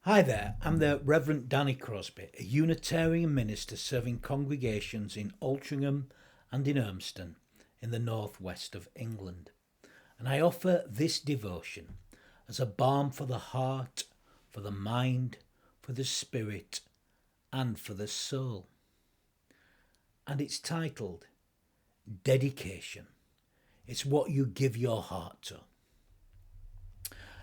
Hi there, I'm the Reverend Danny Crosby, a Unitarian minister serving congregations in Altrincham and in Urmston in the northwest of England. And I offer this devotion as a balm for the heart, for the mind, for the spirit, and for the soul. And it's titled Dedication. It's what you give your heart to.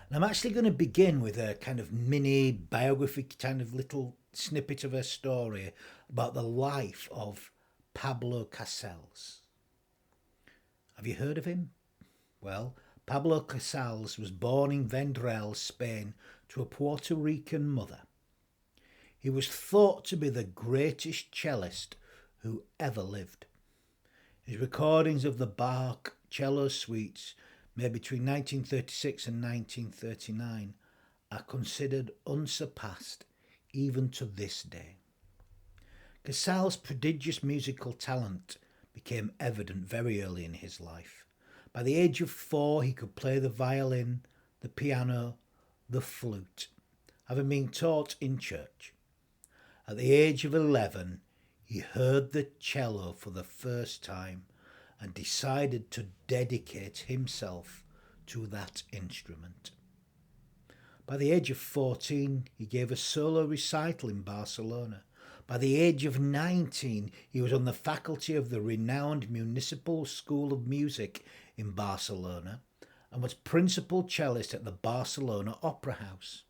And I'm actually going to begin with a kind of mini biography, kind of little snippet of a story about the life of Pablo Casals. Have you heard of him? Well, Pablo Casals was born in Vendrell, Spain, to a Puerto Rican mother. He was thought to be the greatest cellist who ever lived. His recordings of the Bach cello suites made between 1936 and 1939 are considered unsurpassed even to this day. Casals' prodigious musical talent became evident very early in his life. By the age of 4, he could play the violin, the piano, the flute, having been taught in church. At the age of 11, he heard the cello for the first time and decided to dedicate himself to that instrument. By the age of 14, he gave a solo recital in Barcelona. By the age of 19, he was on the faculty of the renowned Municipal School of Music in Barcelona and was principal cellist at the Barcelona Opera House.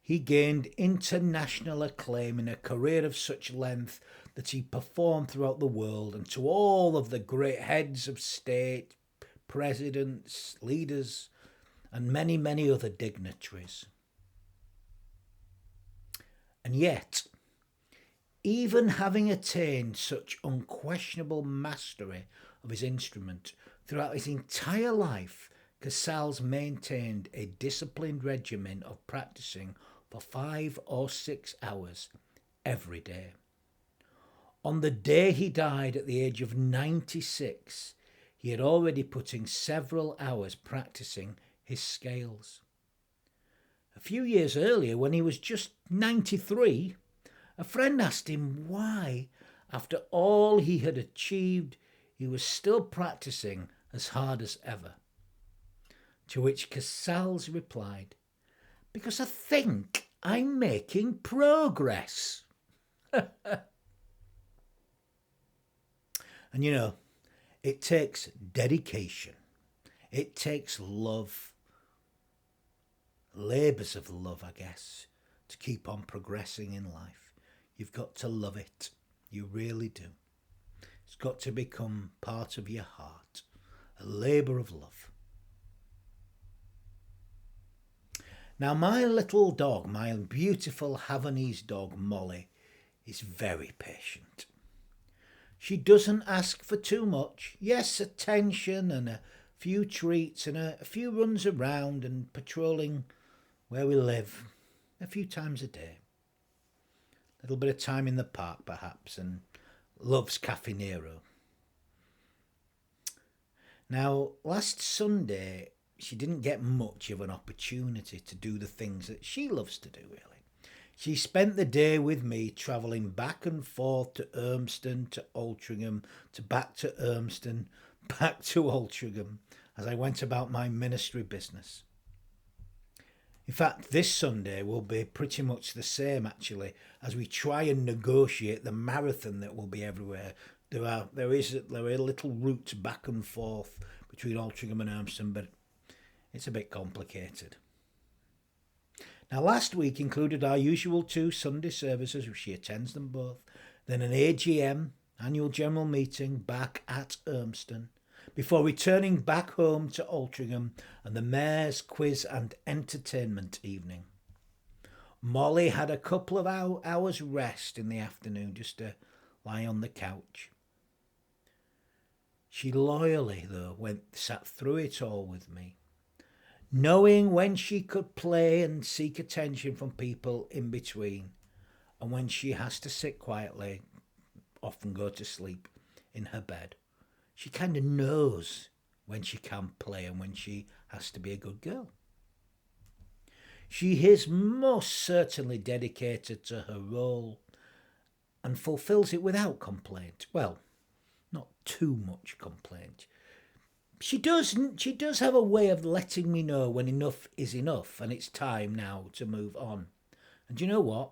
He gained international acclaim in a career of such length that he performed throughout the world and to all of the great heads of state, presidents, leaders, and many, many other dignitaries. And yet, even having attained such unquestionable mastery of his instrument, throughout his entire life, Casals maintained a disciplined regimen of practicing for 5 or 6 hours every day. On the day he died at the age of 96, he had already put in several hours practicing his scales. A few years earlier, when he was just 93, a friend asked him why, after all he had achieved, he was still practicing as hard as ever. To which Casals replied, "Because I think I'm making progress." And you know, it takes dedication. It takes love, labours of love, I guess, to keep on progressing in life. You've got to love it. You really do. It's got to become part of your heart, a labour of love. Now, my little dog, my beautiful Havanese dog, Molly, is very patient. She doesn't ask for too much. Yes, attention and a few treats and a few runs around and patrolling where we live a few times a day. A little bit of time in the park, perhaps, and loves Caffè Nero. Now, last Sunday, she didn't get much of an opportunity to do the things that she loves to do, really. She spent the day with me, travelling back and forth to Urmston, to Altrincham, to back to Urmston, back to Altrincham, as I went about my ministry business. In fact, this Sunday will be pretty much the same, actually, as we try and negotiate the marathon that will be everywhere. There are little routes back and forth between Altrincham and Urmston, but it's a bit complicated. Now, last week included our usual 2 Sunday services, which she attends them both, then an AGM, annual general meeting, back at Urmston, before returning back home to Altrincham and the Mayor's quiz and entertainment evening. Molly had a couple of hours rest in the afternoon just to lie on the couch. She loyally, though, sat through it all with me, knowing when she could play and seek attention from people in between, and when she has to sit quietly, often go to sleep in her bed. She kind of knows when she can play and when she has to be a good girl. She is most certainly dedicated to her role and fulfills it without complaint. Well, not too much complaint. She does have a way of letting me know when enough is enough and it's time now to move on. And you know what?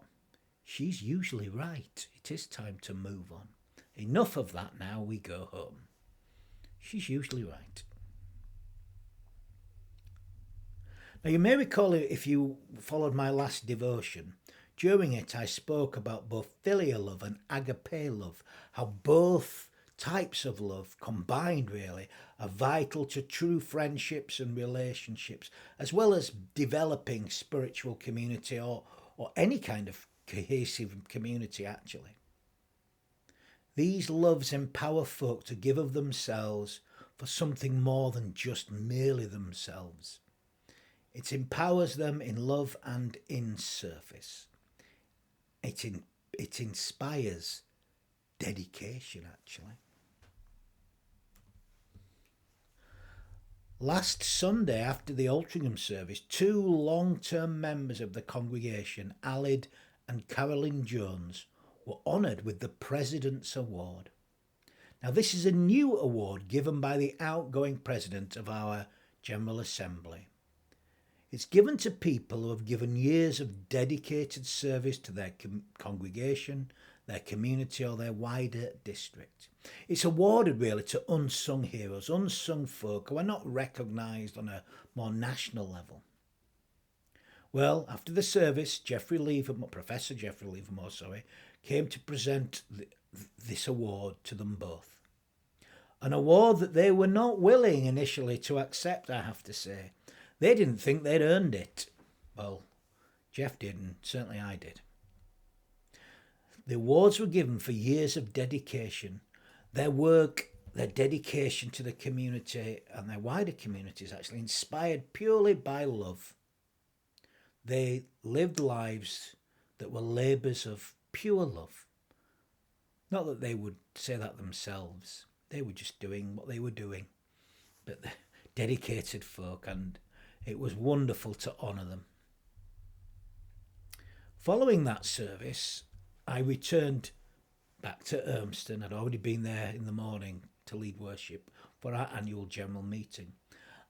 She's usually right. It is time to move on. Enough of that now, we go home. She's usually right. Now, you may recall if you followed my last devotion, during it I spoke about both filial love and agape love, how both types of love combined really are vital to true friendships and relationships, as well as developing spiritual community or any kind of cohesive community actually. These loves empower folk to give of themselves for something more than just merely themselves. It empowers them in love and in service. It inspires dedication actually. Last Sunday, after the Altrincham service, two long-term members of the congregation, Alid and Carolyn Jones, were honoured with the President's Award. Now, this is a new award given by the outgoing president of our General Assembly. It's given to people who have given years of dedicated service to their congregation, their community or their wider district. It's awarded really to unsung heroes, unsung folk who are not recognised on a more national level. Well, after the service, Professor Geoffrey Livermore, came to present this award to them both. An award that they were not willing initially to accept, I have to say. They didn't think they'd earned it. Well, Jeff did, and certainly I did. The awards were given for years of dedication. Their work, their dedication to the community and their wider communities actually inspired purely by love. They lived lives that were labours of pure love. Not that they would say that themselves. They were just doing what they were doing. But they're dedicated folk, and it was wonderful to honour them. Following that service, I returned back to Urmston. I'd already been there in the morning to lead worship for our annual general meeting.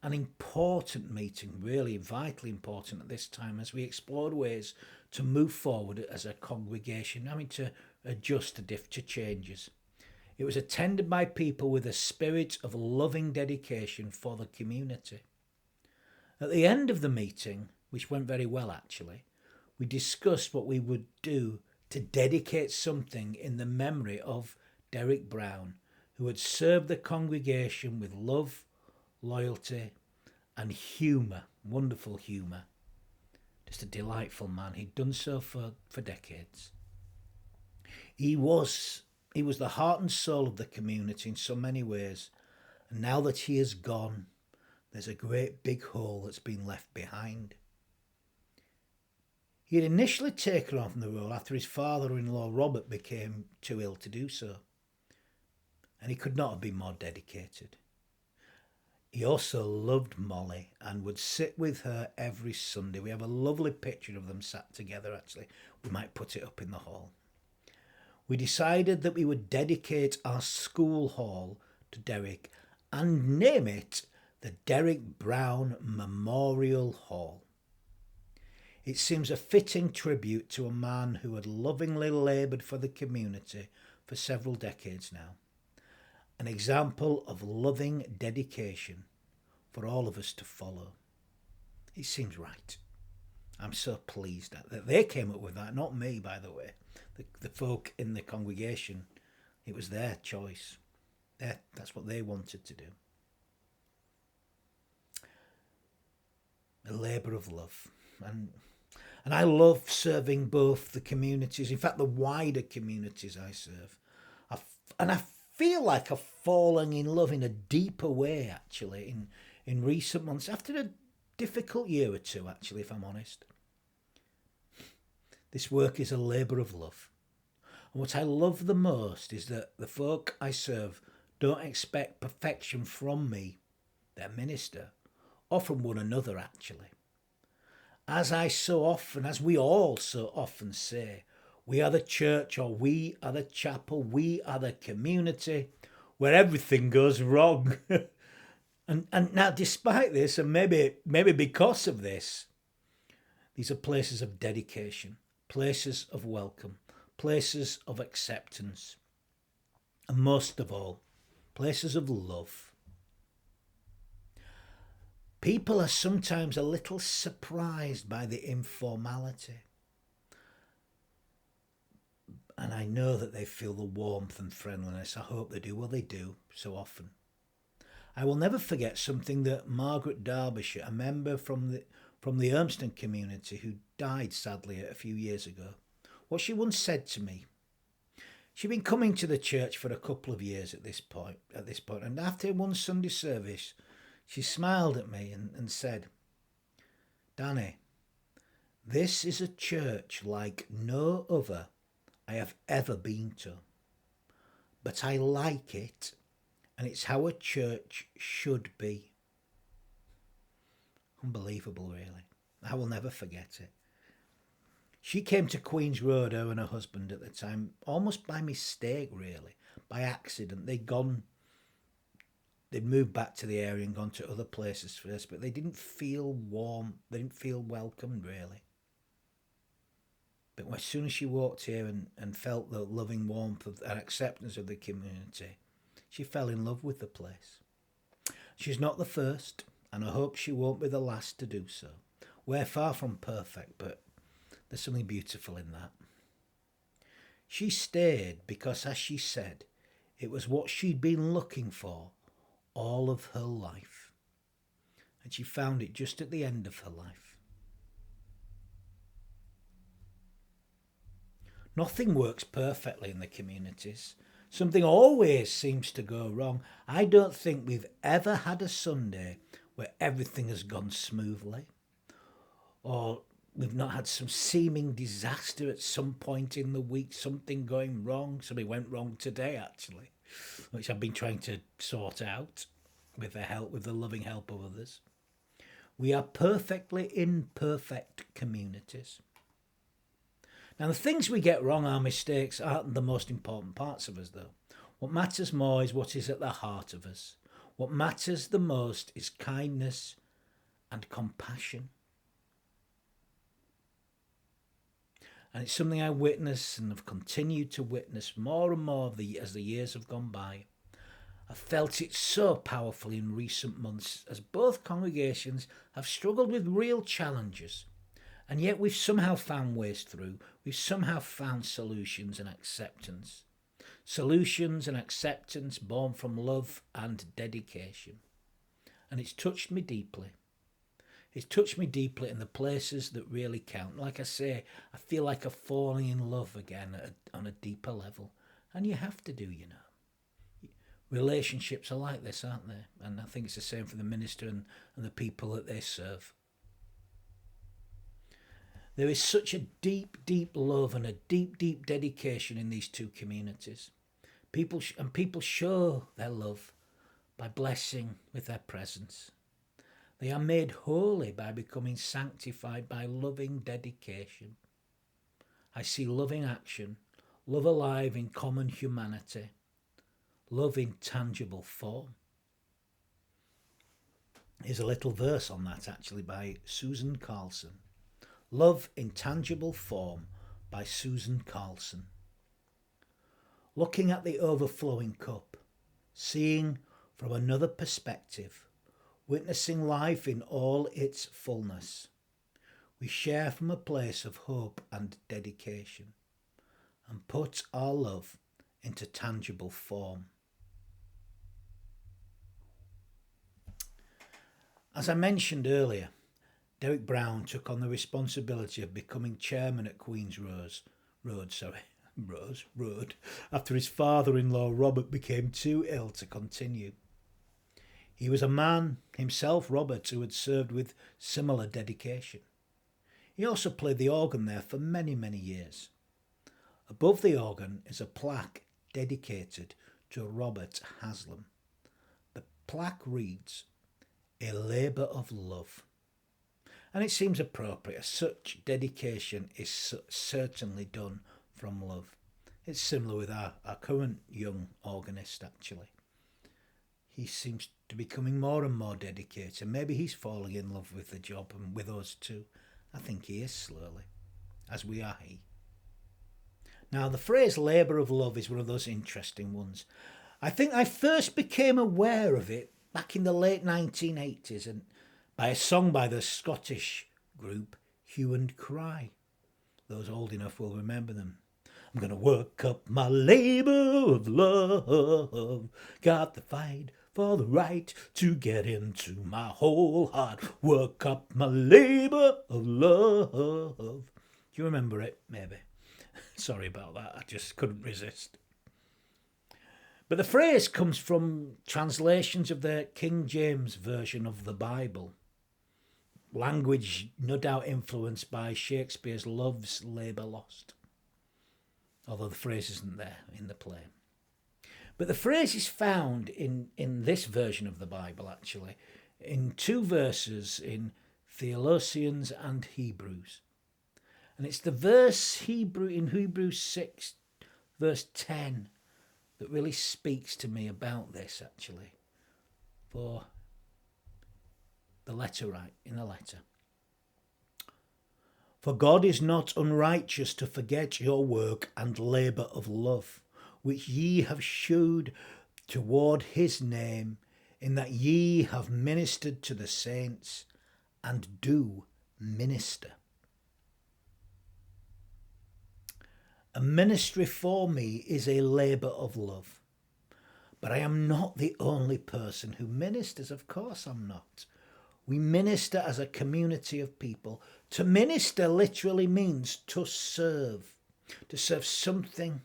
An important meeting, really vitally important at this time, as we explored ways to move forward as a congregation, having to adjust to changes. It was attended by people with a spirit of loving dedication for the community. At the end of the meeting, which went very well actually, we discussed what we would do to dedicate something in the memory of Derek Brown, who had served the congregation with love, loyalty and humour, wonderful humour. Just a delightful man. He'd done so for decades. He was the heart and soul of the community in so many ways, and now that he is gone, there's a great big hole that's been left behind. He had initially taken on the role after his father-in-law Robert became too ill to do so, and he could not have been more dedicated. He also loved Molly and would sit with her every Sunday. We have a lovely picture of them sat together actually. We might put it up in the hall. We decided that we would dedicate our school hall to Derek and name it the Derek Brown Memorial Hall. It seems a fitting tribute to a man who had lovingly laboured for the community for several decades now. An example of loving dedication for all of us to follow. It seems right. I'm so pleased that they came up with that, not me, by the way. The folk in the congregation, it was their choice. That's what they wanted to do. A labour of love. And I love serving both the communities, in fact, the wider communities I serve. I feel like I've fallen in love in a deeper way, actually, in recent months, after a difficult year or two, actually, if I'm honest. This work is a labour of love. And what I love the most is that the folk I serve don't expect perfection from me, their minister, or from one another, actually. As I so often, as we all so often say, we are the church, or we are the chapel, we are the community where everything goes wrong. and now, despite this, and maybe because of this, these are places of dedication, places of welcome, places of acceptance, and most of all, places of love. People are sometimes a little surprised by the informality. And I know that they feel the warmth and friendliness. I hope they do. Well, they do so often. I will never forget something that Margaret Derbyshire, a member from the Urmston community who died sadly a few years ago, what she once said to me. She'd been coming to the church for a couple of years at this point, and after one Sunday service, she smiled at me and said, "Danny, this is a church like no other I have ever been to. But I like it, and it's how a church should be." Unbelievable, really. I will never forget it. She came to Queen's Road, her and her husband at the time, almost by mistake, really, by accident. They'd moved back to the area and gone to other places first, but they didn't feel warm, they didn't feel welcomed, really. But as soon as she walked here and felt the loving warmth and acceptance of the community, she fell in love with the place. She's not the first, and I hope she won't be the last to do so. We're far from perfect, but there's something beautiful in that. She stayed because, as she said, it was what she'd been looking for all of her life. And she found it just at the end of her life. Nothing works perfectly in the communities. Something always seems to go wrong. I don't think we've ever had a Sunday where everything has gone smoothly, or we've not had some seeming disaster at some point in the week, something going wrong. Something went wrong today, actually, which I've been trying to sort out with the loving help of others. We are perfectly imperfect communities. Now, the things we get wrong, our mistakes, aren't the most important parts of us, though. What matters more is what is at the heart of us. What matters the most is kindness and compassion. And it's something I witness and have continued to witness more and more as the years have gone by. I've felt it so powerfully in recent months as both congregations have struggled with real challenges. And yet we've somehow found ways through. We've somehow found solutions and acceptance. Solutions and acceptance born from love and dedication. And it's touched me deeply. It's touched me deeply in the places that really count. Like I say, I feel like I'm falling in love again on a deeper level. And you have to do, you know. Relationships are like this, aren't they? And I think it's the same for the minister and the people that they serve. There is such a deep, deep love and a deep, deep dedication in these two communities. People show their love by blessing with their presence. They are made holy by becoming sanctified by loving dedication. I see loving action, love alive in common humanity, love in tangible form. Here's a little verse on that, actually, by Susan Carlson. Love in Tangible Form by Susan Carlson. Looking at the overflowing cup, seeing from another perspective, witnessing life in all its fullness, we share from a place of hope and dedication and put our love into tangible form. As I mentioned earlier, Derek Brown took on the responsibility of becoming chairman at Queen's Road after his father-in-law Robert became too ill to continue. He was a man himself, Robert, who had served with similar dedication. He also played the organ there for many, many years. Above the organ is a plaque dedicated to Robert Haslam. The plaque reads, "A labour of love." And it seems appropriate. Such dedication is certainly done from love. It's similar with our current young organist, actually. He seems to be becoming more and more dedicated. Maybe he's falling in love with the job and with us too. I think he is slowly, as we are he. Now, the phrase labour of love is one of those interesting ones. I think I first became aware of it back in the late 1980s and by a song by the Scottish group Hue and Cry. Those old enough will remember them. I'm gonna work up my labour of love, got the fight for the right to get into my whole heart, work up my labour of love. Do you remember it? Maybe. Sorry about that, I just couldn't resist. But the phrase comes from translations of the King James version of the Bible. Language no doubt influenced by Shakespeare's Love's Labour Lost. Although the phrase isn't there in the play. But the phrase is found in this version of the Bible, actually, in two verses in Thessalonians and Hebrews. And it's the verse in Hebrews 6, verse 10, that really speaks to me about this, actually. For the letter in the letter. For God is not unrighteous to forget your work and labour of love, which ye have shewed toward his name, in that ye have ministered to the saints, and do minister. A ministry for me is a labour of love. But I am not the only person who ministers, of course I'm not. We minister as a community of people. To minister literally means to serve something,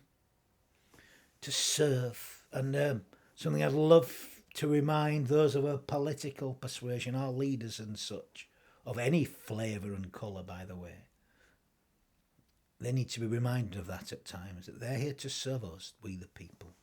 to serve. And something I'd love to remind those of a political persuasion, our leaders and such, of any flavour and colour, by the way. They need to be reminded of that at times, that they're here to serve us, we the people.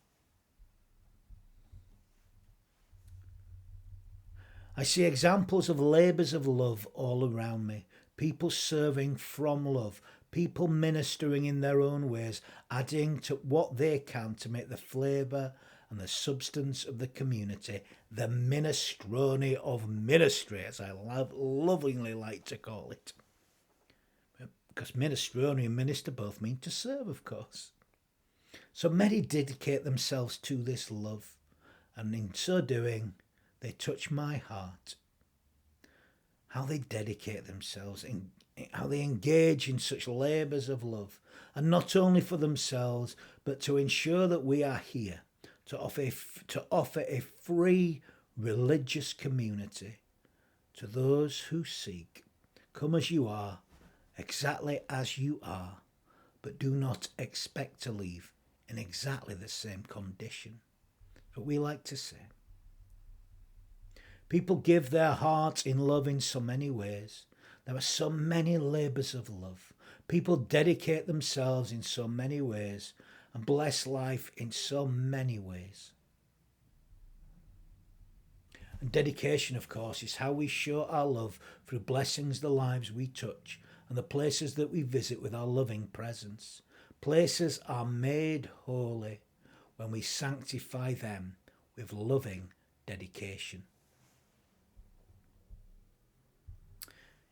I see examples of labours of love all around me, people serving from love, people ministering in their own ways, adding to what they can to make the flavour and the substance of the community, the minestrone of ministry, as I lovingly like to call it. Because minestrone and minister both mean to serve, of course. So many dedicate themselves to this love, and in so doing, they touch my heart. How they dedicate themselves, how they engage in such labours of love, and not only for themselves, but to ensure that we are here to offer a free religious community to those who seek. Come as you are, exactly as you are, but do not expect to leave in exactly the same condition. But we like to say. People give their hearts in love in so many ways. There are so many labours of love. People dedicate themselves in so many ways and bless life in so many ways. And dedication, of course, is how we show our love through blessings the lives we touch and the places that we visit with our loving presence. Places are made holy when we sanctify them with loving dedication.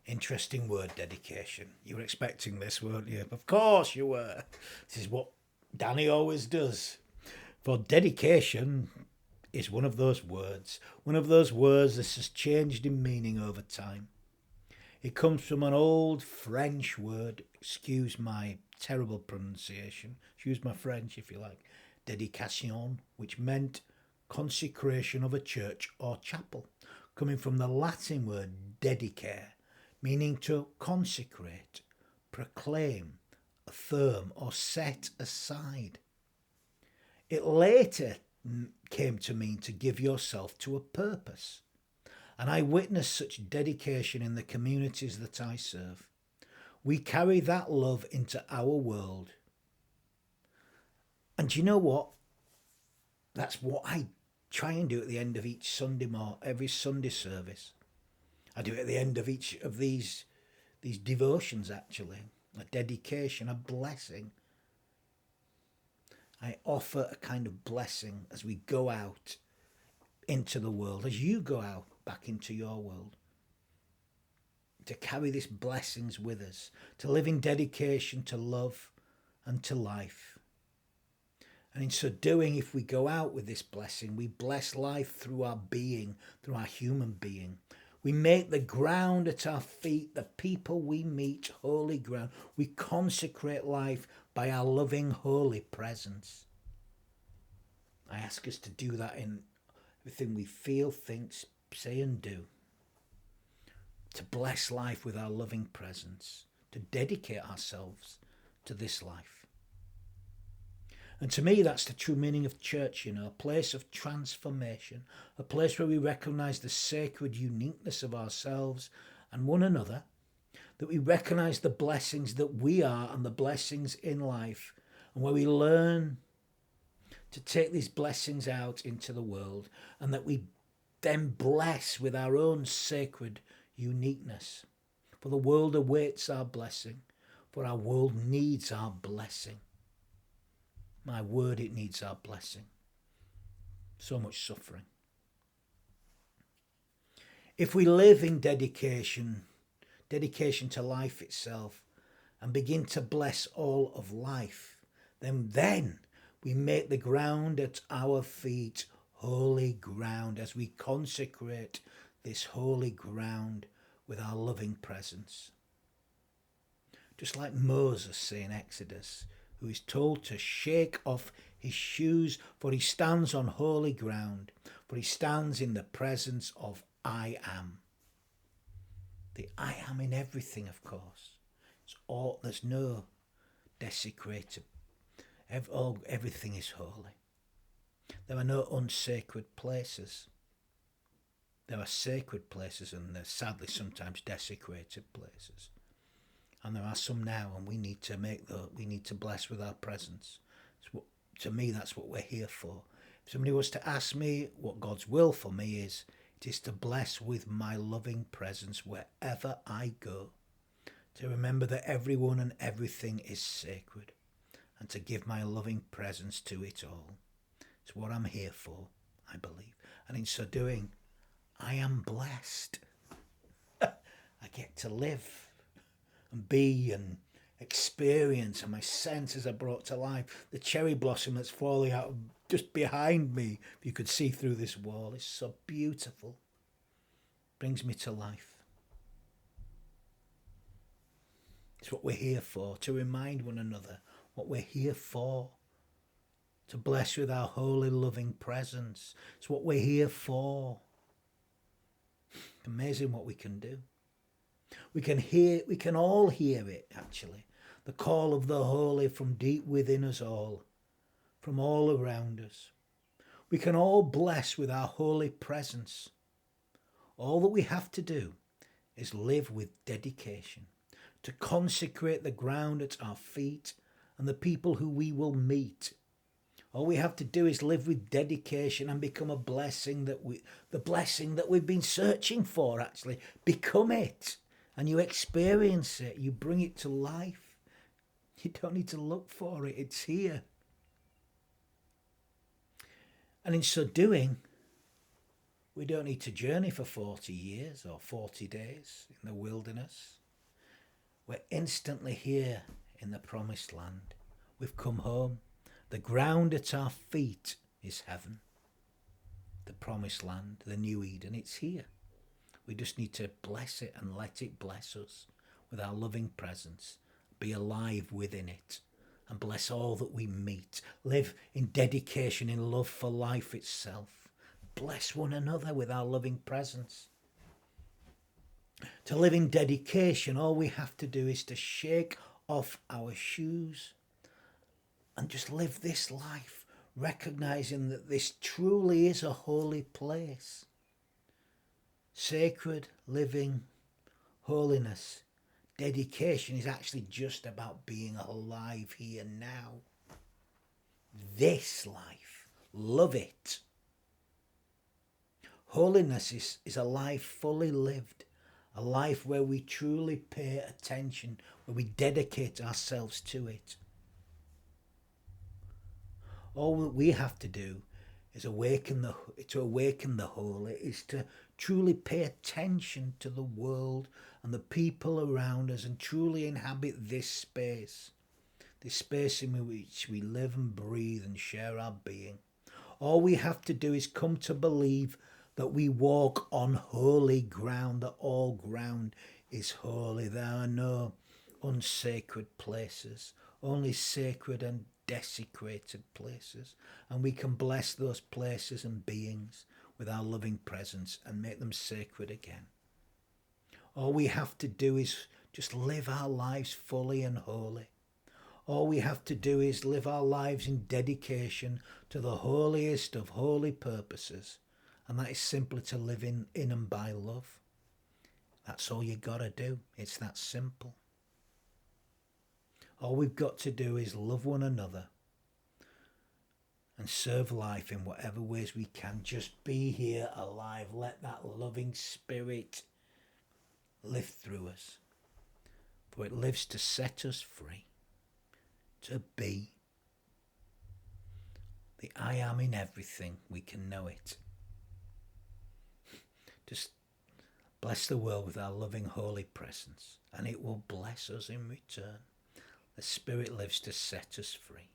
Interesting word, dedication. You were expecting this, weren't you? Of course you were. This is what Danny always does. For dedication is one of those words that has changed in meaning over time. It comes from an old French word, excuse my terrible pronunciation, excuse my French if you like, dedication, which meant consecration of a church or chapel, coming from the Latin word dedicare, meaning to consecrate, proclaim, affirm, or set aside. It later came to mean to give yourself to a purpose. And I witness such dedication in the communities that I serve. We carry that love into our world. And you know what? That's what I try and do at the end of each Sunday every Sunday service. I do it at the end of each of these these devotions actually, a dedication, a blessing. I offer a kind of blessing as we go out into the world, as you go out back into your world, to carry these blessings with us, to live in dedication to love and to life. And in so doing, if we go out with this blessing, we bless life through our being, through our human being. We make the ground at our feet, the people we meet, holy ground. We consecrate life by our loving, holy presence. I ask us to do that in everything we feel, think, say and do. To bless life with our loving presence. To dedicate ourselves to this life. And to me, that's the true meaning of church, a place of transformation, a place where we recognise the sacred uniqueness of ourselves and one another, that we recognise the blessings that we are and the blessings in life, and where we learn to take these blessings out into the world, and that we then bless with our own sacred uniqueness. For the world awaits our blessing, for our world needs our blessing. My word, it needs our blessing. So much suffering. If we live in dedication to life itself, and begin to bless all of life, then we make the ground at our feet holy ground as we consecrate this holy ground with our loving presence. Just like Moses, say in Exodus, who is told to shake off his shoes, for he stands on holy ground, for he stands in the presence of I am. The I am in everything, of course. There's no desecrated. Everything is holy. There are no unsacred places. There are sacred places, and there's sadly sometimes desecrated places. And there are some now, and we need to bless with our presence. To me, that's what we're here for. If somebody was to ask me what God's will for me is, it is to bless with my loving presence wherever I go. To remember that everyone and everything is sacred, and to give my loving presence to it all. It's what I'm here for, I believe. And in so doing, I am blessed. I get to live and be and experience, and my senses are brought to life. The cherry blossom that's falling out just behind me, if you could see through this wall, is so beautiful. Brings me to life. It's what we're here for, to remind one another what we're here for. To bless with our holy loving presence. It's what we're here for. Amazing what we can do. We can all hear it, actually. The call of the holy from deep within us all, from all around us. We can all bless with our holy presence. All that we have to do is live with dedication, to consecrate the ground at our feet and the people who we will meet. All we have to do is live with dedication and become a blessing the blessing that we've been searching for, actually. Become it. And you experience it. You bring it to life. You don't need to look for it. It's here. And in so doing, we don't need to journey for 40 years or 40 days in the wilderness. We're instantly here in the promised land. We've come home. The ground at our feet is heaven. The promised land, the new Eden, it's here. We just need to bless it and let it bless us with our loving presence. Be alive within it and bless all that we meet. Live in dedication, in love for life itself. Bless one another with our loving presence. To live in dedication, all we have to do is to shake off our shoes and just live this life, recognizing that this truly is a holy place. Sacred, living, holiness, dedication is actually just about being alive here now. This life, love it. Holiness is a life fully lived, a life where we truly pay attention, where we dedicate ourselves to it. All that we have to do is awaken the holy, is to truly pay attention to the world and the people around us and truly inhabit this space in which we live and breathe and share our being. All we have to do is come to believe that we walk on holy ground, that all ground is holy. There are no unsacred places, only sacred and desecrated places. And we can bless those places and beings with our loving presence and make them sacred again. All we have to do is just live our lives fully and holy. All we have to do is live our lives in dedication to the holiest of holy purposes, and that is simply to live in and by love. That's all you got to do. It's that simple. All we've got to do is love one another and serve life in whatever ways we can. Just be here alive. Let that loving spirit live through us, for it lives to set us free, to be the I am in everything. We can know it. Just bless the world with our loving holy presence, and it will bless us in return. The Spirit lives to set us free.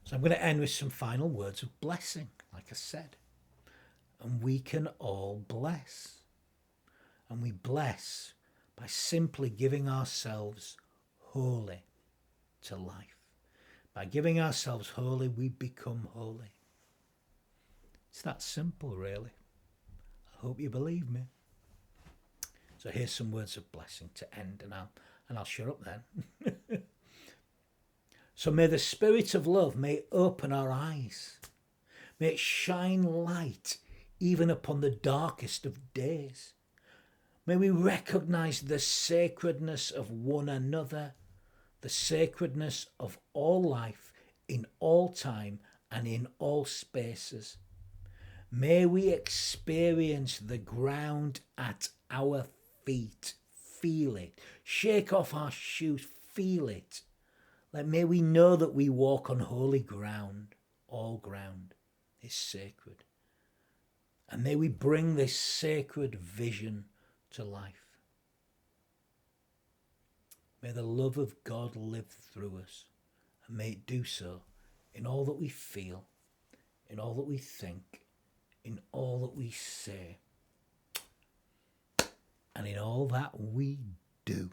So I'm going to end with some final words of blessing, like I said. And we can all bless. And we bless by simply giving ourselves wholly to life. By giving ourselves wholly, we become holy. It's that simple, really. I hope you believe me. So here's some words of blessing to end, and I'll shut up then. So may the Spirit of love may open our eyes. May it shine light even upon the darkest of days. May we recognize the sacredness of one another, the sacredness of all life in all time and in all spaces. May we experience the ground at our feet. Feel it. Shake off our shoes. Feel it. May we know that we walk on holy ground. All ground is sacred. And may we bring this sacred vision to life. May the love of God live through us, and may it do so in all that we feel, in all that we think, in all that we say, and in all that we do.